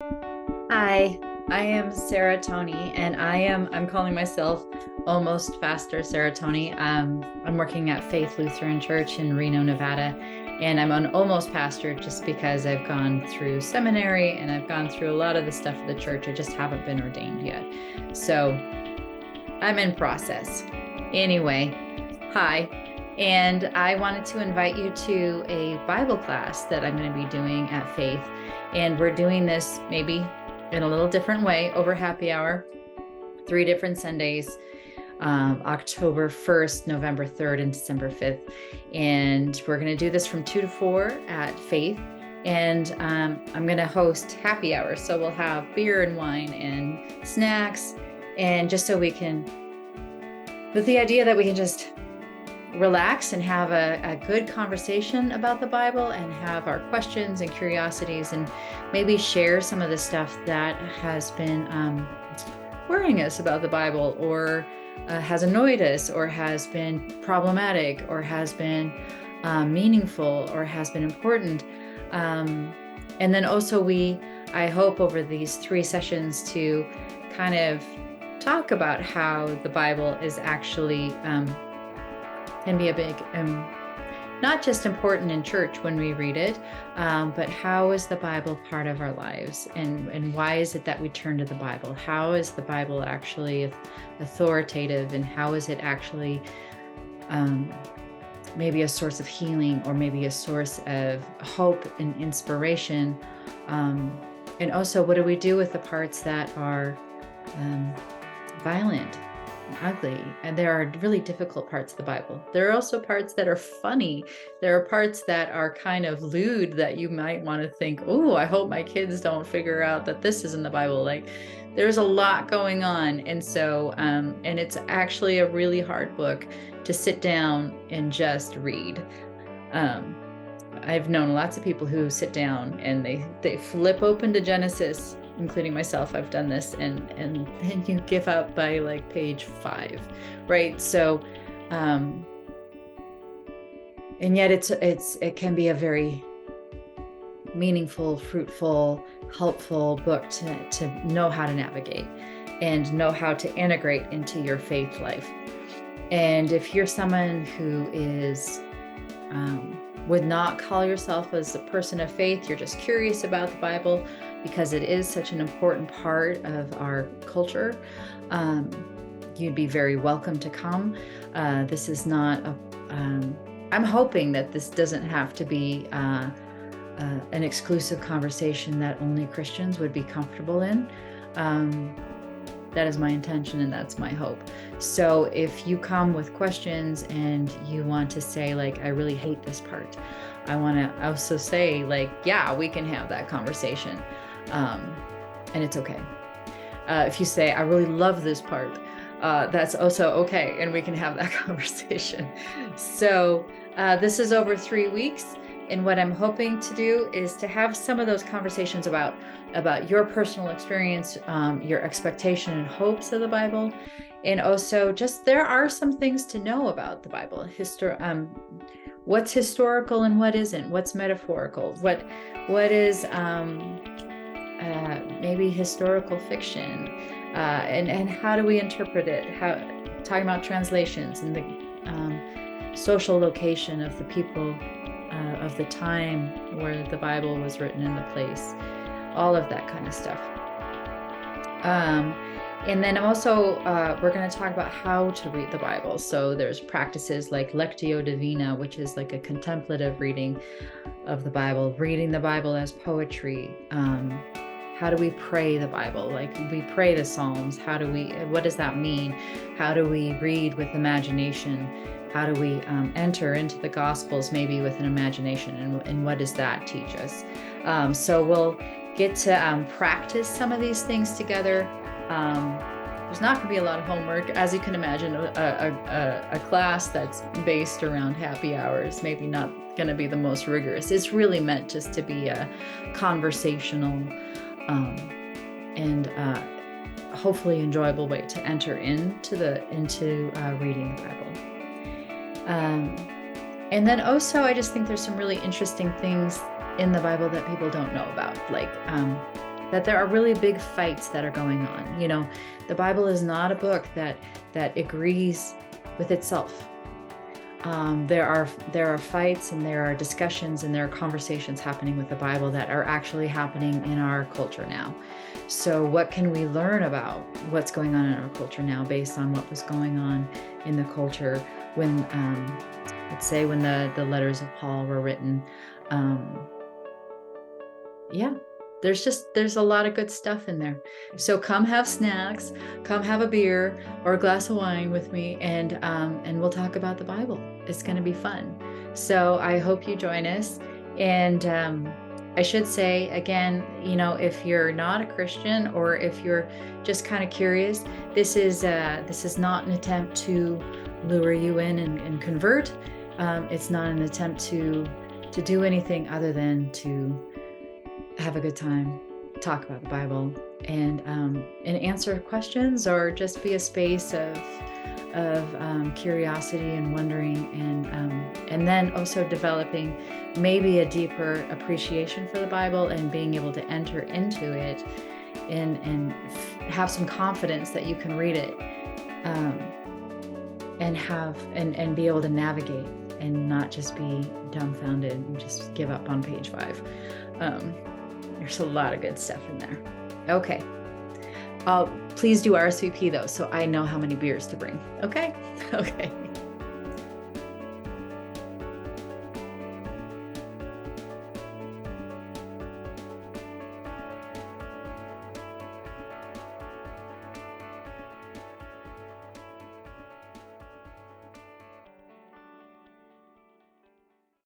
Hi, I am Sarah Tony, and I'm calling myself almost faster Sarah Tony. I'm working at Faith Lutheran Church in Reno, Nevada, and I'm an almost pastor just because I've gone through seminary and I've gone through a lot of the stuff of the church. I just haven't been ordained yet. So I'm in process. Anyway, hi. And I wanted to invite you to a Bible class that I'm going to be doing at Faith. And we're doing this maybe in a little different way over happy hour, 3 different Sundays, October 1st, November 3rd, and December 5th. And we're going to do this from 2 to 4 at Faith. And I'm going to host happy hour. So we'll have beer and wine and snacks. And just so we can, with the idea that we can just relax and have a good conversation about the Bible and have our questions and curiosities and maybe share some of the stuff that has been worrying us about the Bible, or has annoyed us, or has been problematic, or has been meaningful, or has been important. And then also I hope over these 3 sessions to kind of talk about how the Bible is actually can be a big, not just important in church when we read it, but how is the Bible part of our lives, and why is it that we turn to the Bible? How is the Bible actually authoritative, and how is it actually maybe a source of healing, or maybe a source of hope and inspiration? And also, what do we do with the parts that are violent and ugly? And there are really difficult parts of the Bible. There are also parts that are funny. There are parts that are kind of lewd that you might want to think, oh, I hope my kids don't figure out that this is in the Bible. Like, there's a lot going on. And so, and it's actually a really hard book to sit down and just read. I've known lots of people who sit down and they flip open to Genesis, including myself. I've done this, and then you give up by like page 5, right? So, and yet it can be a very meaningful, fruitful, helpful book to know how to navigate and know how to integrate into your faith life. And if you're someone who is would not call yourself as a person of faith, you're just curious about the Bible because it is such an important part of our culture, you'd be very welcome to come. This is not I'm hoping that this doesn't have to be an exclusive conversation that only Christians would be comfortable in. That is my intention, and that's my hope. So if you come with questions and you want to say, like, I really hate this part, I want to also say, like, yeah, we can have that conversation. And it's okay. If you say, I really love this part, that's also okay, and we can have that conversation. So this is over 3 weeks. And what I'm hoping to do is to have some of those conversations about your personal experience, your expectation and hopes of the Bible. And also just, there are some things to know about the Bible. What's historical and what isn't, what's metaphorical, what is maybe historical fiction, and how do we interpret it? Talking about translations and the social location of the people of the time where the Bible was written in the place, all of that kind of stuff. And then also, we're going to talk about how to read the Bible. So there's practices like Lectio Divina, which is like a contemplative reading of the Bible, reading the Bible as poetry. How do we pray the Bible? Like, we pray the Psalms. What does that mean? How do we read with imagination? How do we enter into the Gospels maybe with an imagination? And what does that teach us? So we'll get to practice some of these things together. There's not going to be a lot of homework. As you can imagine, a class that's based around happy hours, maybe not going to be the most rigorous. It's really meant just to be a conversational and hopefully enjoyable way to enter into reading the Bible. And then also, I just think there's some really interesting things in the Bible that people don't know about, like that there are really big fights that are going on. You know, the Bible is not a book that agrees with itself. There are fights, and there are discussions, and there are conversations happening with the Bible that are actually happening in our culture now. So what can we learn about what's going on in our culture now based on what was going on in the culture when, let's say, when the letters of Paul were written? Yeah, there's a lot of good stuff in there. So come have snacks, come have a beer or a glass of wine with me, and we'll talk about the Bible. It's going to be fun. So I hope you join us. And I should say again, you know, if you're not a Christian, or if you're just kind of curious, this is not an attempt to lure you in and convert. It's not an attempt to do anything other than to have a good time, talk about the Bible, and answer questions, or just be a space of curiosity and wondering, and then also developing maybe a deeper appreciation for the Bible, and being able to enter into it and have some confidence that you can read it, and be able to navigate and not just be dumbfounded and just give up on page 5. There's a lot of good stuff in there. Okay. Please do RSVP though, so I know how many beers to bring. Okay. Okay.